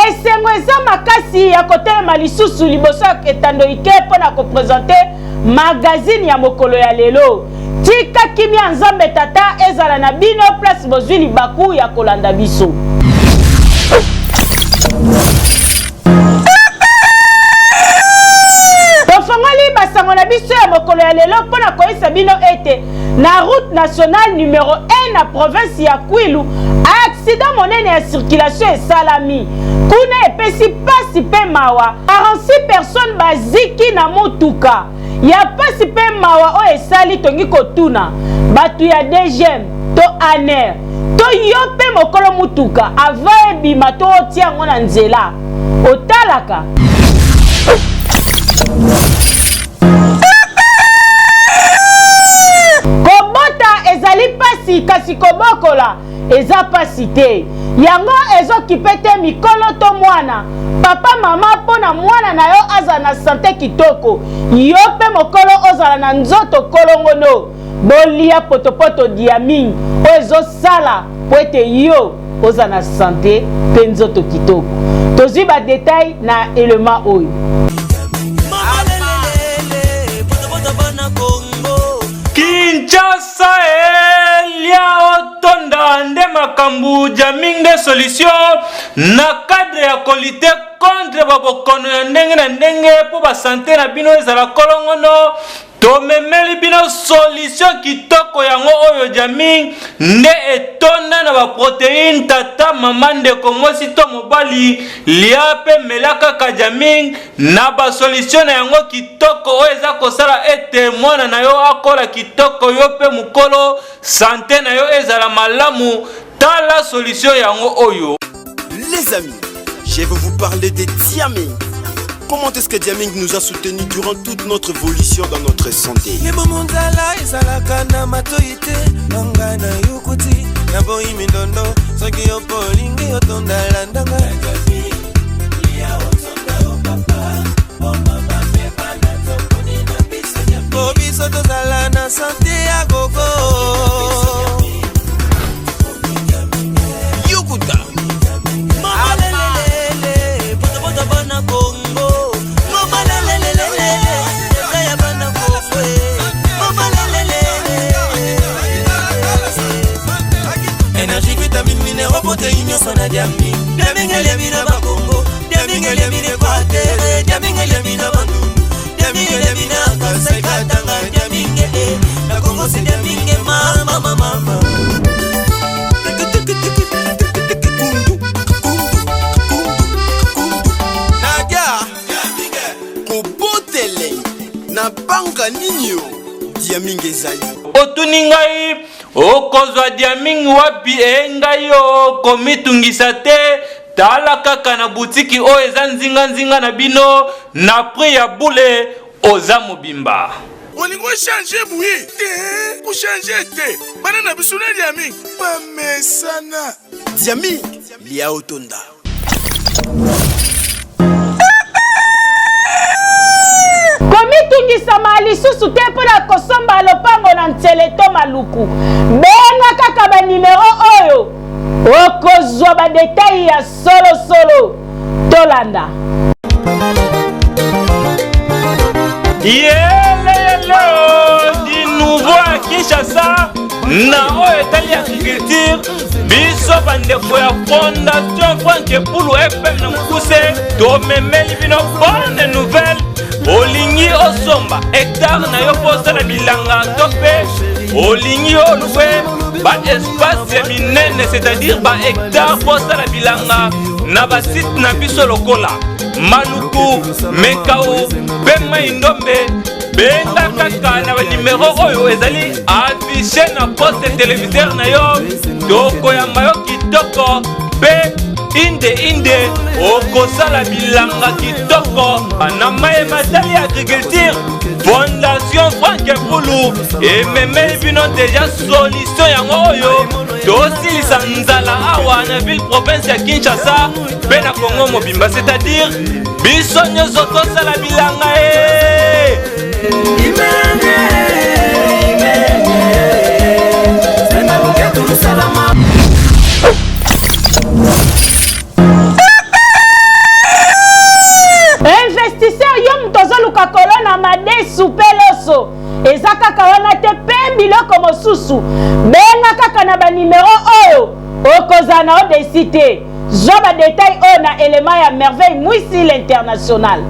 Esengo eza makasi ya kotelema lisusu liboso ya etando ike mpona kopresente magazine ya mokolo ya lelo. Tika kimia nzambe tata ezala na bino place bozwi libaku ya kolanda biso. Tofongoli basango na biso ya mokolo ya lelo mpona koyisa bino ete na route nationale numéro 1 na province ya Kwilu accident monene ya circulation esalami. Kuna epesi pasi pe mawa 46 personnes baziki na motuka. Ya pasi pe mawa o esali tongi kotuna batu ya DGM to ANER to yo pe mokolo mutuka ava ebima to otia ngo na nzela otalaka. Kobota ezali pasi kasi kobokola eza pasi te. Yango ezokipe te mikolo to mwana. Papa mama pona mwana na yo aza na sante kitoko. Yo pe mokolo ozala na nzoto kolongono. Bolia potopoto diaming o ezosala po ete yo oza na sante pe nzoto kitoko. Tozwi ba detail na element oyo. Kinshasa elia otonda nde makambu jaming de solution na cadre ya kolite contre babokono ya ndenge na ndenge po ba santé na bino ezala kolongono. Tomemeli bino solution kitoko yango oyo jaming nde etonda na ba protéine tata mama ndeko mwasi to mobali lia pe melaka ka jaming na ba solution na yango kitoko oyo eza kosala ete mwana na yo akola kitoko yo pe mukolo santé na yo ezala malamu tala solution yango oyo. Les amis, je vais vous parler de Diaming. Comment est-ce que Diaming nous a soutenus durant toute notre évolution dans notre santé? Otuningai okozwa Diaming wapi engai yo komitungisa te tala kaka na butiki o eza nzinga na bino na prix ya boule oza mobimba. Olingo changer bouye te ku changer te bana na bisuna Diaming ba mesana Diaming lia otonda. Komitungisa malisusu te mpona kosomba lopango na nteleto maluku. Benga kaka ba numero oyo okozwa ba detail ya solo tolanda. Yelelo di nouveau à Kinshasa na oyo etali agriculture biso bandeko ya fondation Frank Pulu FM na mukuse tomemeli bino bonne nouvelle. Olingi osomba hectare na yo posala bilanga tope olingi olwe ba espace minene c'est-à-dire ba hectare posala bilanga na ba site na biso lokola Maluku, Mekao, Bema Indombe, Benga kaka na ba numéro oyo ezali affiché na poste téléviseur na yo toko ya mayo kitoko pe inde okosala bilanga kitoko na maye matali agriculture fondation Frank Pulu ememeli bino déjà solution yango oyo tosilisa nzala awa na ville province ya Kinshasa pe na Congo mobimba c'est-à-dire biso nyonso tosala bilanga biloko mosusu benga kaka na ba numéro oyo okozala na odesite zwa ba détail oyo na élément ya merveille mwisi l'international.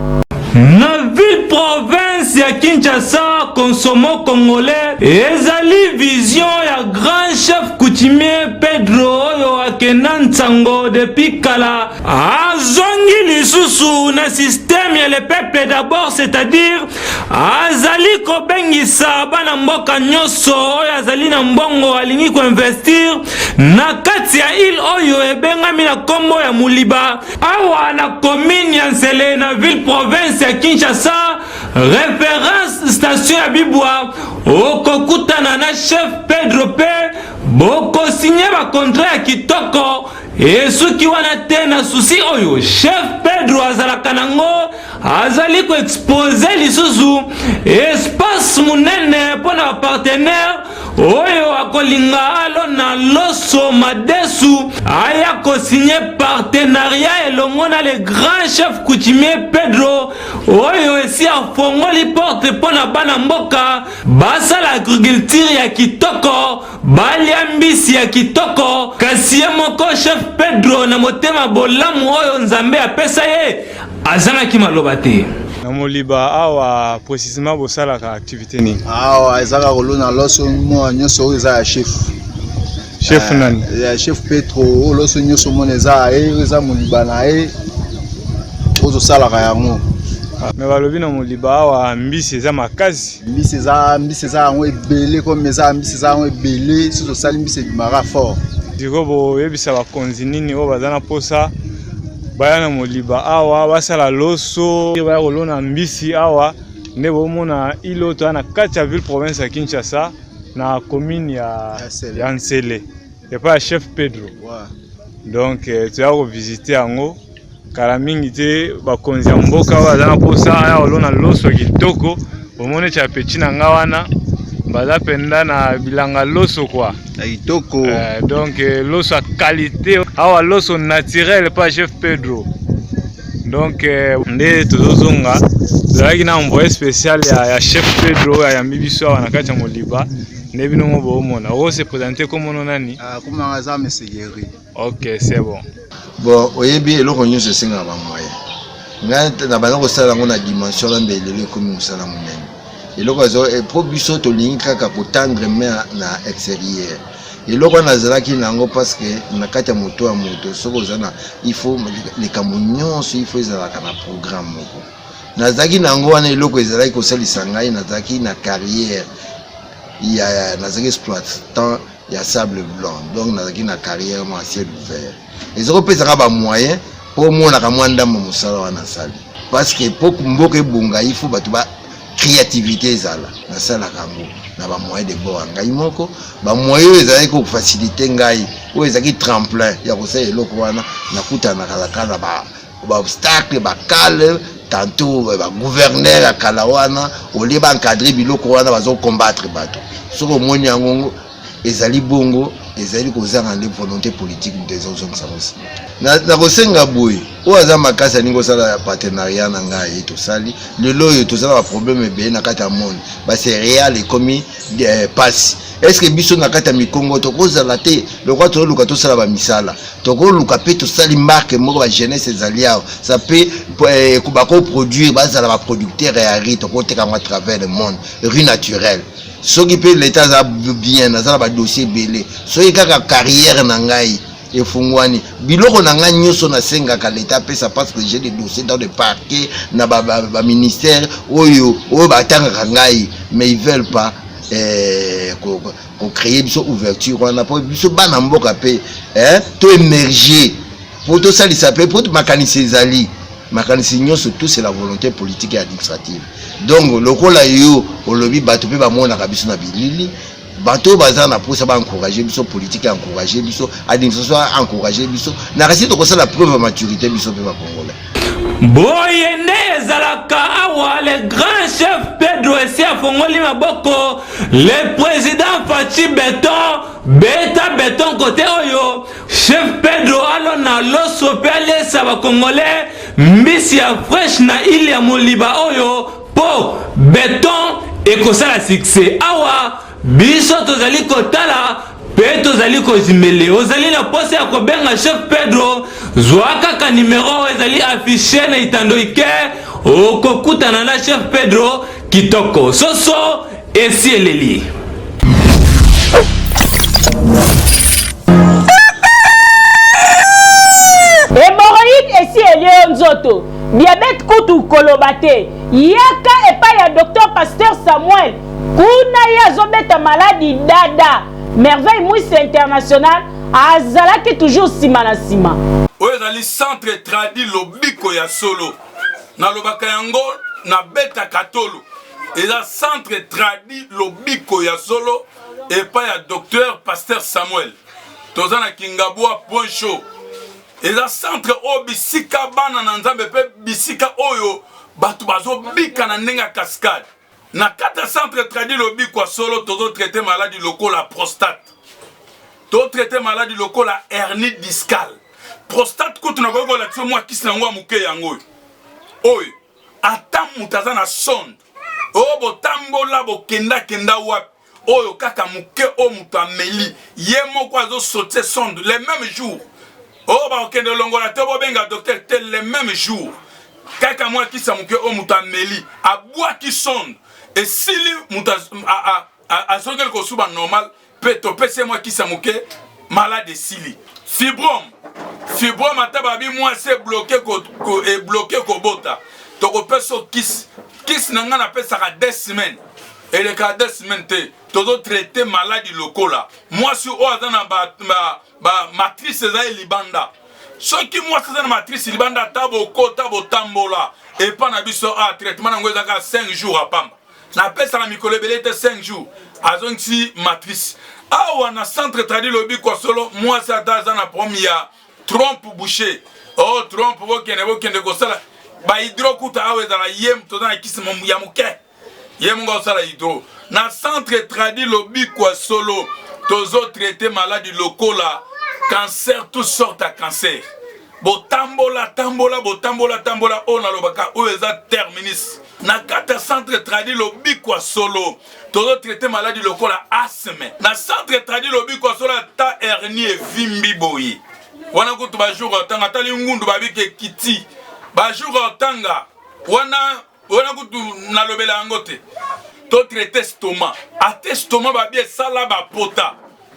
Na ville province ya Kinshasa, consommons congolais, ezali vision ya grand chef coutumier Pedro oyo akena ntango depuis kala azongi lisusu na système ya le peuple d'abord, c'est-à-dire azali kobengisa bana mboka nyonso oyo azali na mbongo alingi ko investir na kati ya ile oyo ebengami na kombo ya Muliba awa na commune ya Nsele na ville province ya Kinshasa, référence station ya Bibwa okokutana na chef Pedro P boko signé ba contrat ya kitoko esuki wana te na susi oyo chef Pedro azalaka nango azali ko expose lisusu espace munene pona partenaire oyo akolinga alo na loso madesu aya ko signé partenariat elongo na le grand chef coutumier Pedro oyo esi afongoli porte pona bana mboka basala agriculture ya kitoko baliambisi ya kitoko kasi ye moko chef Pedro na motema bolamu oyo nzambe apesa ye azalaki maloba te. Na Muliba awa précisément bosalaka activité nini? Awa ezaka kolona loso mo nyonso oyo eza ya chef. Chef nani? Ya chef Petro loso nyonso mo eza Muliba na ye ozo salaka yango. Me balobi na Muliba awa mbisi eza makasi. Mbisi eza yango ebele comme eza mbisi eza yango ebele sozo sali mbisi mara fort. Diko bo yebisa bakonzi nini oyo baza na posa baya na Muliba awa basala loso baya kolona mbisi awa nde bomona iloto na kati ya ville province ya Kinshasa na commune ya Nsele et pas chef Pedro. Donc tu as visité yango kala mingi te bakonzi ya mboka baza na posa aya kolona loso kitoko bomone cha pechina ngawana baza penda na bilanga loso quoi kitoko. Donc loso à qualité awa loso naturel pas chef Pedro. Donc nde tozozonga zalaki na envoyé spécial ya chef Pedro ya mbibiso awa na kati ya Muliba nde bino mo bomona o se présenter comme on nani comme ngaza mesegeri. OK, c'est bon. Bon oyebi eloko nyonso esenga ba moyen nga na bana ko sala ngona dimension la mbelele comme musala munene eloko azo po biso to lingi kaka ko tendre mais na extérieur eloko nazalaki nango parce que na kati ya moto soko zana il faut les camognons il faut ezalaka na programme moko nazaki nango wana eloko ezalaki ko salisa ngai nazaki na carrière ya nazaki exploitant ya sable blanc donc nazaki na carrière mo ciel ouvert ezoko pesaka ba moyen po mona ka mwanda mo musala wana sali parce que po mboka ebunga il faut batu ba créativité ezala na sala kango na ba moyen de bord ngai moko ba moyen ezali ko faciliter ngai o ezaki tremplin ya ko sa eloko wana na kutana kala ba obstacle ba kale tantôt ba gouverneur ya kala wana o le ba encadrer biloko wana bazo combattre bato soko moni yango ezali bongo ezali kozanga les volonté politique des autres aussi na kosenga boy o aza makasa ningo sala partenariat na ngai to sali le loyo to sala problème be na kata monde ba céréales comme passe est-ce que biso na kata mikongo to kozala te le quoi to luka to sala ba misala to ko luka pe to sali marque moko ba jeunesse ezaliao ça peut ko ko produire ba sala ba producteur et ari to ko teka à travers le monde rue naturelle ce qui peut l'état a bien na ba dossier belé so kaka carrière na ngai et fungwani biloko na ngai nyoso na senga ka l'état pesa parce que j'ai des dossiers dans le parquet na ba ministère oyo batanga ngai mais ils veulent pas ko créer biso ouverture on a pas biso bana mboka pe to émerger pour tout ça il s'appelle pour makaniser zali makanisi nyoso tout c'est la volonté politique et administrative donc lokola yo olobi bato pe ba mona ka biso na bilili bato baza na posa ba encourager biso politique encourager biso administration encourager biso na kasi to ko la preuve de maturité biso pe ba congolais boyende ezalaka awa le grand chef Pedro esi afongoli maboko le président Fachi Beton côté oyo chef Pedro alo na loso pe alesa ba congolais mbisi ya fresh na ile ya Muliba oyo po Beton ekosala succès awa biso tozali kotala pe tozali kozimele ozali na posa ya kobenga chef Pedro zwa kaka numero ezali affiché na itando ike okokutana na chef Pedro kitoko soso esi eleli. Hémorroïde esi elio nzoto diabète kutu kolobate yaka epai ya docteur pasteur Samuel kuna ye azobeta maladie dada merveille mwisi international azalaki toujours sima na sima oyo ezali centre tradi lobiko ya solo nalobaka yango na beta katolo eza centre tradi lobiko ya solo epai ya docteur pasteur Samuel toza na Kingabwa point show eza centre oyo bisika bana na nzambe pe bisika oyo bato bazobika na ndenge ya cascade na kata centre tradi lobiko ya solo tozo traiter maladie lokola prostate to traiter maladie lokola hernie discale prostate kutu na koyokola tso mwa kisi nango ya moke yango oyo ata mutu aza na sonde oyo botambola bokenda wapi oyo kaka moke oyo mutu ameli ye moko azosaute sonde les mêmes jours oyo bakokende longola te bobenga docteur te les mêmes jours kaka mwa kisi moke oyo mutu ameli abwaki sonde esili mutu azongeli kosuba normal pe topesi mwa kisi moke malade esili fibrome ata babi mwasi ebloke kobota tokopesa kisi na nga napesaka 2 semaines eleka 2 semaines te tozo traiter maladie lokola mwasi oyo aza na matrice eza libanda soki mwasi aza na matrice libanda ata bokota botambola epa na biso traitement nango ezaka 5 jours apamba napesaka mikolo ebele te 5 jours azongisi matrice awa na centre tradi lobiko solo mwasi ata aza na problème ya trompe bouché trompe bokende kosala bahydro kuta awa ezala ye toza na kisi ya moke ye mongo osala hydro na centre tradi lobiko solo tozo traiter maladie lokola cancer toutes sortes de cancer botambola oyo nalobaka oyo eza terminus na kata centre tradi lobiko solo tozo traiter maladie lokola asthme na centre tradi lobiko solo ata hernie evimbi boye wana kutu bajour otanga ata lingundu babike kiti bajour otanga wana kutu nalobela yango te to traiter stomac ate stomac babi esala bapota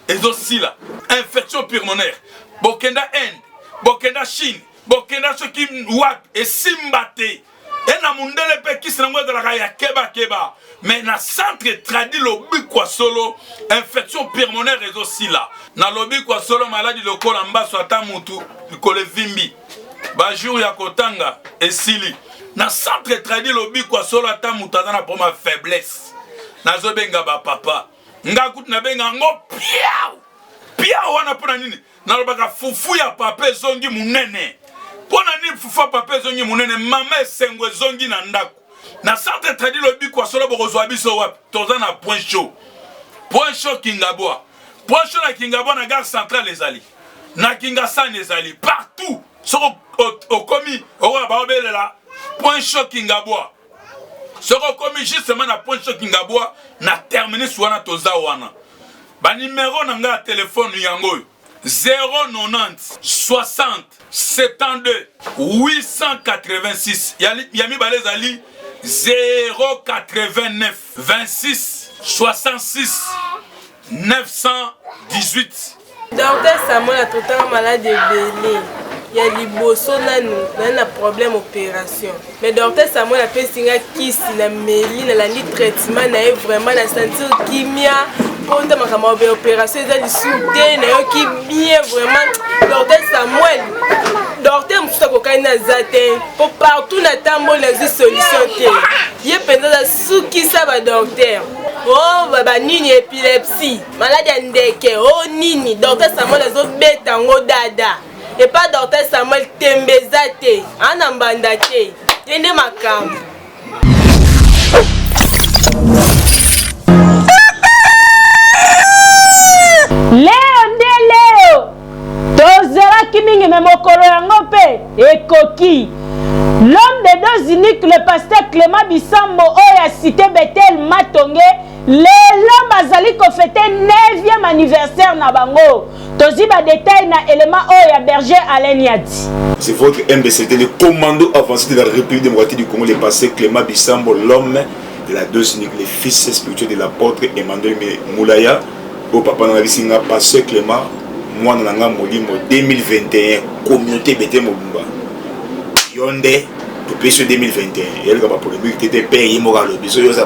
ezosila infection pulmonaire bokenda Inde bokenda Chine bokenda soki wapi esimba te ena mundele pe kisi nango ezalaka ya keba mais na centre tradi lobiko solo infection pulmonaire ezosila na lobiko solo maladie lokola mbaso ata mutu likolo evimbi bajour ya kotanga esili na centre tradi lobiko solo ata mutu aza na problème faiblesse nazobenga bapapa nga kutu nabenga ngo piao wana mpona nini nalobaka fufu ya papa ezongi munene mpona nini fufu ya papa ezongi munene mama esengo ezongi na ndako na centre tradi lobiko solo bokozwa biso wapi toza na point show Kingabwa na Kingabwa na gare centrale ezali na Kingasani ezali partout soko okomi okoka baobelela point show Kingabwa soko okomi justement na point show Kingabwa na terminus wana toza wana ba numéro na nga ya telefone yango 090 60 72 886 ya mibale ezali 089 26 66 918. Docteur Samuel a traité un malade belé. Il y a liboso na problème opération. Mais docteur Samuel a fait singa kisi na meli na landi traitement na vraiment na sentir kimia pour ta makama opération za disute na yo ki bien vraiment docteur Samuel. Docteur msuta kokani na zate pour partout na tambo les solutions te. Ye penza suki sa ba docteur. Oh baba nini épilepsie, maladie ndeke, oh nini docteur Samuel azo beta ngo dada. Et pas docteur Samuel tembezate, anambandate, yende makam. Leo tozela kimingi memokolo yango pe ekoki. L'homme des deux uniques, le pasteur Clément Bissambo oya cité Bethel Matonge, lelo bazali fêter 9e anniversaire na bango. Tozi ba détail na élément ya berger Alain Yadi. C'est votre MBCT, le commando avancé de la République démocratique du Congo, le passé Clément Bissambo, l'homme de la dose unique, le fils spirituel de l'apôtre Emmanuel Moulaya, au papa Nagabisinga, passé Clément, moi Nanga Molimo 2021, communauté Bété Mobumba. Yonde, pour pécho 2021, il y a une polémique qui était payé, il y a une polémique, il y a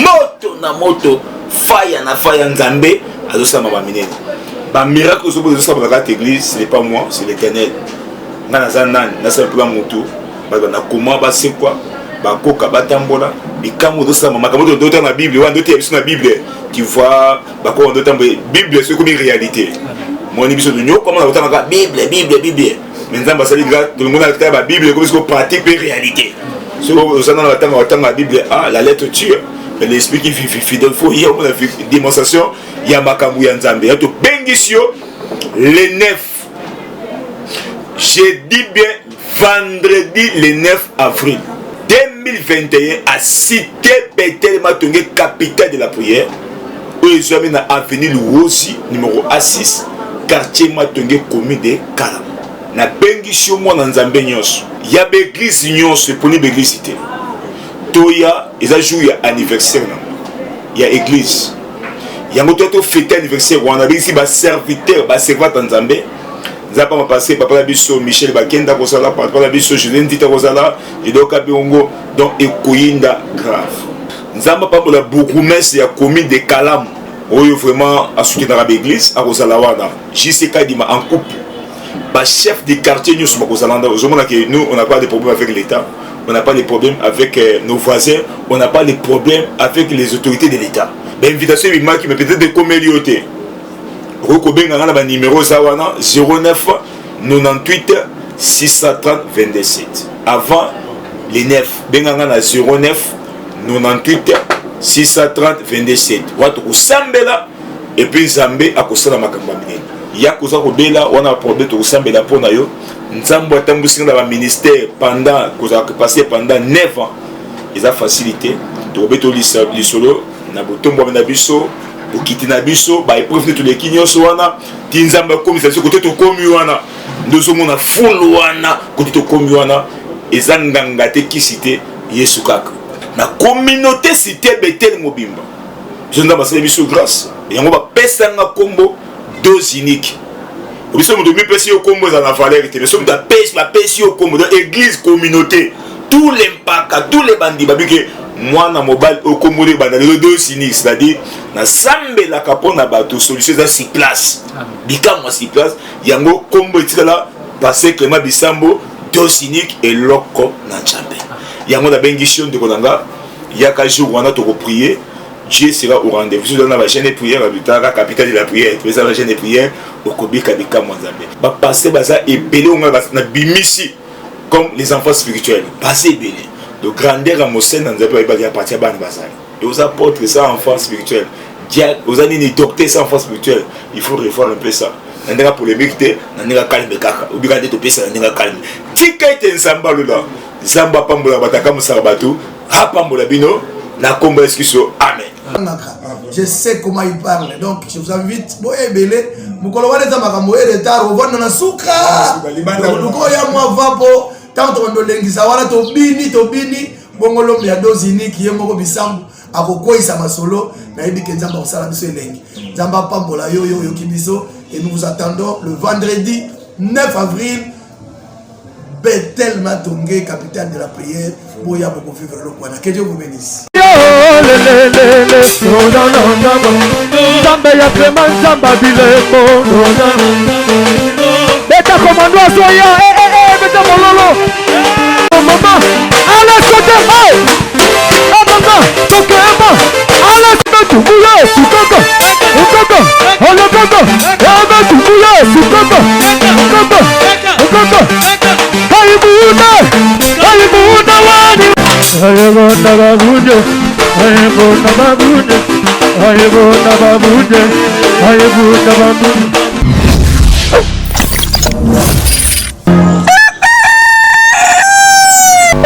moto na moto, faille na faille en Zambé, à l'os ma minette. Bah miracle aussi pour cette église, ce n'est pas moi, c'est l'Éternel. Nana zanan, na c'est un peu moto. Bah na comment bah c'est quoi? Bah koka batambola. Et quand on doit ça, maman, quand on doit dans la Bible, on doit être sur la Bible. Tu vois, bah quand on doit dans la Bible, c'est comme une réalité. Moi, on dit que nous, comment on doit dans la Bible. Maintenant, bah ça dit que tout le monde a la Bible comme une pratique une réalité. Si on dans la Bible, ah la lettre tue. Mais l'esprit qui vit fidèle, il faut y avoir une démonstration. Il y a Makamu Yanzambe. Il y a tout Bengisio, le 9. J'ai dit bien vendredi le 9 avril 2021 à Cité Bethel Matongé, capitale de la prière. Où ils sont à avenue Louosi, numéro A6, quartier Matongé, commune de Kalam. Na Bengisio, moi, dans Nzambe Nyos. Il y a une église Nyos, pour une église cité. Toya, ils ont joué anniversaire. Il y a église. Il y a un autre fêté anniversaire. On a ici un serviteur, un servant en Zambé. Nous avons passé par Bisso, Michel Bakenda, par Bisso, Julien Tita Rosala, et donc Kabiongo, donc Ekoyinda grave. Nous avons pas pour la bourgmestre, il y a commis des Kalam. Où il vraiment à soutenir dans l'église, à Rosalawana. JCK Dima en couple. Le chef du quartier, nous sommes nous, on n'a pas de problème avec l'État. On n'a pas de problème avec nos voisins, on n'a pas de problème avec les autorités de l'État. L'invitation qui me peut-être de comélioter. Rokobenga na numéro 09 98 630 27. Avant les 9, benga na 09 98 630 27. Watu kusambela et puis Zambé akosala makamba minene. Ya koza kobela on a problème to kusambela pona yo. Nzambo atambusinga dans le ministère pendant passé pendant 9 ans. Ils ont facilité to beto lisolo na botombo na biso okiti na biso ba épreuve tous les kinyoso wana tinzamba commission côté to komi wana ndozo mona fulu wana côté to komi wana ezanganga te kisite Yesu kaka na communauté cité Bethel Mobimba je nda basala biso grâce yango ba pesanga kombo dose unique. Nous sommes de mieux au combo dans la valeur. Nous sommes de la paix au combo de l'église communauté. Tous les impacts, tous les bandits. Moi, dans mobile au combo de bandits, deux cyniques, c'est-à-dire, na sambe la capone à bateau, solution à 6 places. Bika moi 6 places. Yango combo est là, passé Clément Bissambo, deux cyniques et loko na chambe. Yango da bendition de Konanga. Yaka jour on a tout prier. Dieu sera au rendez-vous. Dans la chaîne de prière, la capitale de la prière, la chaîne de prière, au Kobika Bika Mwanzambe. Ba passer baza et belé on va na bimisi comme les enfants spirituels. Passer belé. De grandeur à Mosen dans Nzambe ba ya partir ban bazar. Et aux apôtres ça enfants spirituels. Dia aux années docteurs ça enfants spirituels. Il faut revoir un peu ça. Nandera polémique te, nandera calme kaka. Obika de topesa nandera calme. Tika ite nsamba lula. Zamba pambola bataka musabatu. Ha pambola bino na kombo eskiso. Amen. Je sais comment il parle, donc je vous invite. Bon, ebele, mukolo wana za makambo e retard, ovanda na suka. Luko ya mwa vapo, tanto ndo lengisa wana to bini, bongolo ya dozi ni ki yemoko bisambu, akokoisa masolo, na yebi ke nzamba osala biso elengi. Nzamba pambola yo kibiso, et nous vous attendons le vendredi 9 avril. Bethel Matongé, capitale de la prière, Boya pour vivre le Kwana. Que Dieu vous bénisse.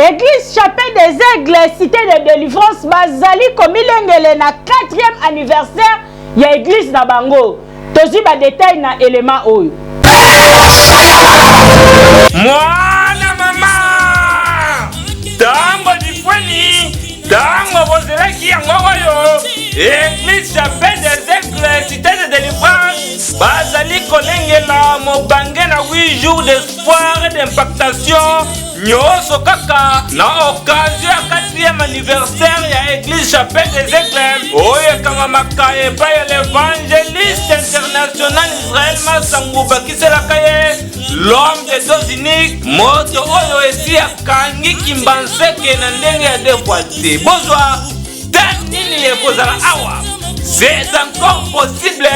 Église Chapelle des Aigle cité de délivrance bazali komilengele na 4e anniversaire ya église na bango. Tozi ba détail na élément oyo. Mwana mama tango difweni tango bozelaki yango oyo église chapelle des Aigles cité de délivrance bazali kolengela mobange na 8 jours d'espoir et d'impactation nyonso kaka na occasion ya 4e anniversaire ya église chapelle des Aigles oyo ekamamaka epai ya l'évangéliste international Israël Masangu bakiselaka ye l'homme des dos uniques moto oyo esi akangi kimbanseke na ndenge ya devoite bozwa nini ekozala awa c'est encore possible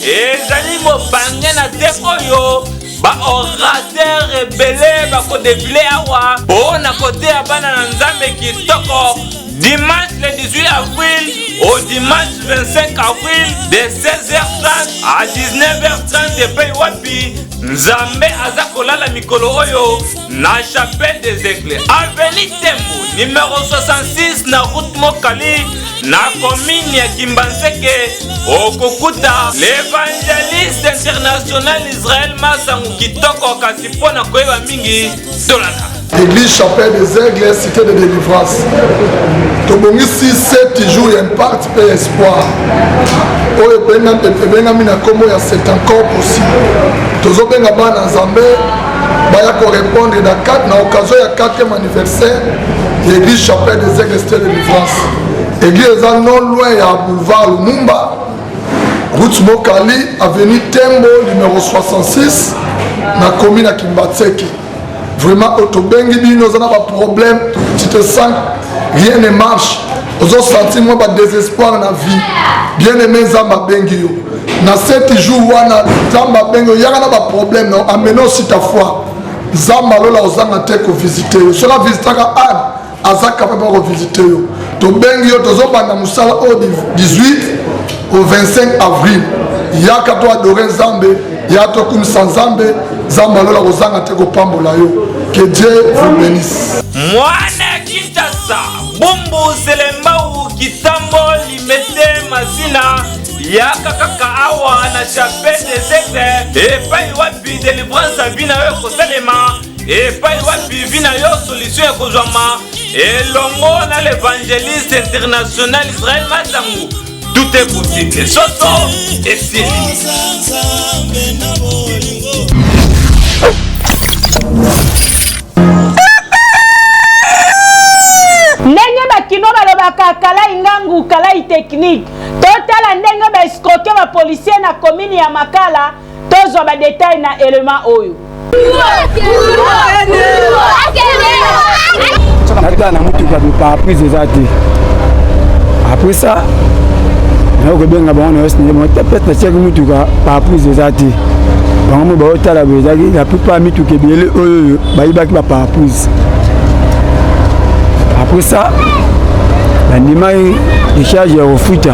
ezali mobange na te oyo baorateur ebele bakodefile awa mpona koteya bana na nzambe kitoko dimanche le 18 avril au dimanche 25 avril de 16h30 à 19h30 epai wapi nzambe aza kolala mikolo oyo na chapelle des Aigles avenue Tembo numéro 66 na route Mokali na commune ya Kimbanseke okokuta l'évangéliste international Israël Masangu kitoko kasi mpona koyeba mingi tolanda Église chapelle des Aigles, cité de délivrance. Tobongisi 7 jours et un parti pour espoir. Oye benga mina komo ya c'est encore possible. Tozo benga bana Nzambe baya ko répondre na 4 na occasion ya 4e anniversaire l'église chapelle des Aigles, cité de délivrance. Église non loin ya boulevard Lumumba, route Mokali, avenue Tembo numéro 66 na commune ya Kimbatseki. Vraiment, autobengi bino zana ba problème, tu te sens rien ne marche. Ozo senti moi ba désespoir na vie. Bien aimé zamba bengi yo. Na 7 jours wana zamba bengi yo yaka na ba problème non ameno si ta foi. Zamba lola ozanga te ko visiter yo. Sola visitaka an azaka pa ko visiter yo. To bengi yo tozo banda musala au 18 au 25 avril. Yaka to adorer Zambé, yato kum sanzambe, zamba lola ozanga te ko pambola yo. Que Dieu vous bénisse. Mwana Kinshasa, Bumbu Selembau Kitambo Limete Mazina, Yaka kaka awa na chapelle des Aigles, epai wapi délivrance vina yo kosalema, epai wapi vina yo solution ya kozwama, elongo na l'évangéliste international Israël Masangu. Tout est possible. Soso et Siri. Ndenge bakino balobaka kalai ngangu kalai technique totala ndenge baescroke ba policier na commune ya Makala tozwa ba détail na élément oyo na mutu ka pa prise ezati après ça na ko benga ba on est mo tepet na cheki mutu ka pa prise ezati bango ba otala bezaki la plupart mitu ke biele oyo bayibaki ba pa prise. Après ça, l'animal de charge au foot.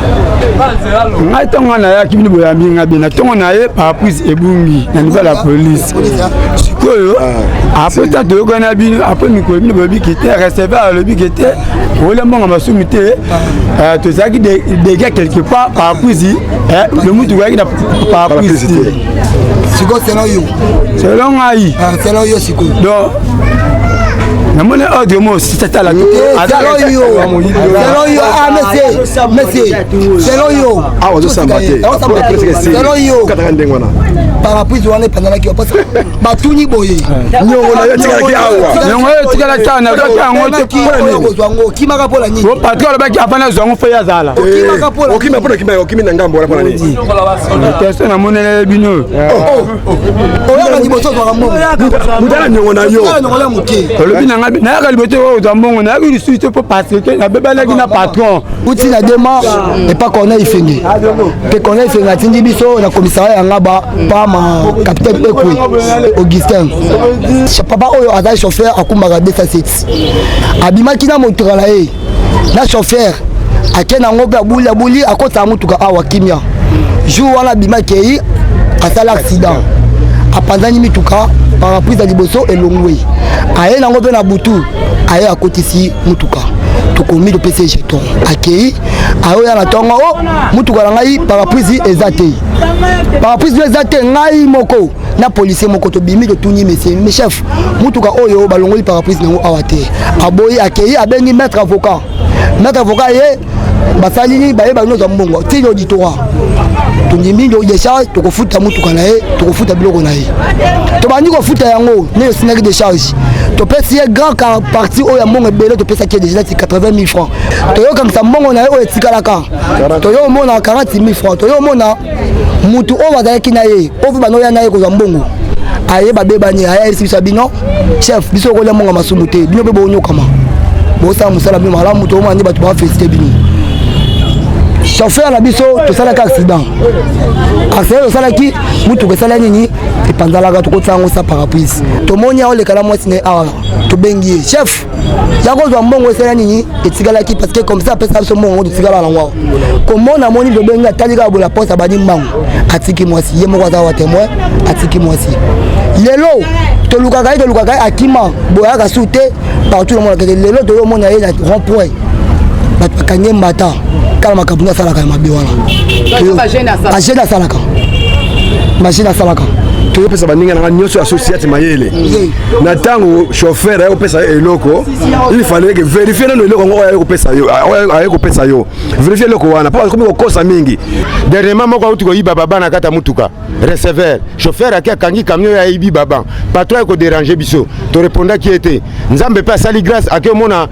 On a ya kimi boya minga bena tongo na ye par prise ebungi na niveau la police. Sikoyo après ta de gona bino après mi ko bino bobi qui était recevoir le bi qui était ole monga masumité to zaki des gars quelque part par prise le mutu wa ki par prise. Siko selon yo. Selon ai. Selon yo siko. Donc namone audio mo sitata la selon yo ah monsieur selon yo ah on s'en battait selon yo parapluie wana pendant que parce que batuni boye nyongo na yotika ki awa nyongo yotika tana ka ngote ko zwango kimaka pola nini o patron ba ki afana zwango fe ya zala kimaka pola okima pola kimaka okimi ngambo wala pola nini testo na monele bino oya ni boso zwa mo mudala nyongo na yo nyongo muke olobi na ngabi na ka libote o zambongo na ki suite pour parce que na beba na ki na patron uti na démarche et pas qu'on a ifengi pe qu'on a ifengi atindi biso na commissariat ya ngaba pa ma capitaine Ekwe Augustin papa oyo azali chauffeur akumbaka 207 abimaki na motoka ye na chauffeur akena ngobe abuli akota mutuka awa kimia jour wana abimaki yi asala accident apanzani mituka parapluie ya liboso elongwe aye nango pe na butu aye akotisi mutuka tokomi le PC jeton akei aoya na tongo o mutuka na ngai parapluie ezate parapluie ezate ngai moko na policier moko to bimi to tuni mes chef mutuka oyo balongoli parapluie nango awate aboyi akei abengi maître avocat ye basali baye banoza mbongo tino ditoa tondimi yo décharge tokofuta mutuka na ye tokofuta biloko na ye tobandi kofuta yango ne sinaki décharge topesi ye grand partie oyo ya mbongo ebele topesaki ye déjà 80 000 francs toyokangisa mbongo na ye oyo etikalaka toyomona 40 000 francs toyomona mutu oyo bazalaki na ye oyo banoya na ye kozwa mbongo aye babebani aye esibisa bino chef biso okolia mbongo masumu te bino mpe boonyokama bosala mosala bino malamu toomona nde bato bafesite bino chauffeur na biso tosalaki accident tosalaki mutuka esala nini epanzalaka tokotisa yango sa parapluie tomoni aolekala mwasi na awa tobengi ye chef yakozwa mbongo esala nini etikalaki parce que comme ça apesa biso mbongo yango totikala nango komona moni tobengi atali kaka bola poste abandi mbango atiki mwasi ye moko aza wa témoin atiki mwasi lelo tolukaka ye akima boyaka su te partout le monde lelo toyomona ye na rond point bato bakangi mbata kala makambo asalaka ya mabe wana agene asalaka topesa baninga nanga nyonso associate mayele na ntango chauffeur aye kopesa eloko il fallait que vérifie nano eloko yango oyo aye kopesa yo vérifie eloko wana mpo akomi kokosa mingi dernièrement moko auti koyiba baba na kata mutuka receveur chauffeur aki akangi camion oyo ayibi baba patron akodérange biso torépondaki ete nzambe mpe asali grâce ake omona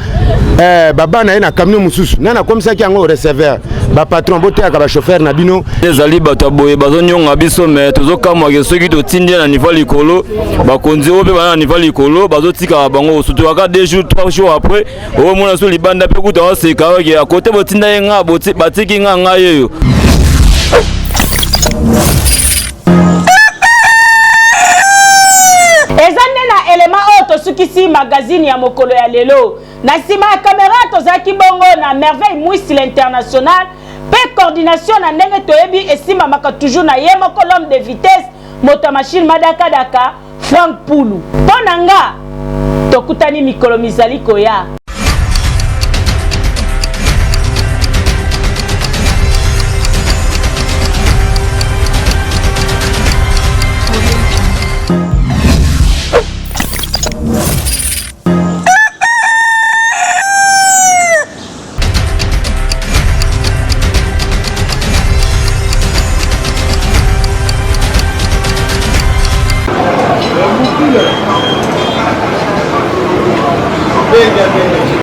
baba na ye na camion mosusu nani akomisaki yango receveur bapatron boteyaka bachauffeur na bino ezali bato ya boye bazonyonga biso me tozokamwake soki totindi na niveau likolo bakonzi oyo mpe bana na niveau likolo bazotikaka bango sutokaka 2 jours 3 jours après omona so libanda mpe kuta oseka oke akote botinda ye nga batiki nga ngai eyo eza nde na elema oyo tosukisi magazine ya mokolo ya lelo na nsima ya kamera tozalaki bongo na merveille mwisi l'international mpe coordination na ndenge toyebi esimbamaka toujours na ye moko l'homme de vitesse moto machine madakadaka Frank Pulu mpo na nga tokutani mikolo mizali koya Venga.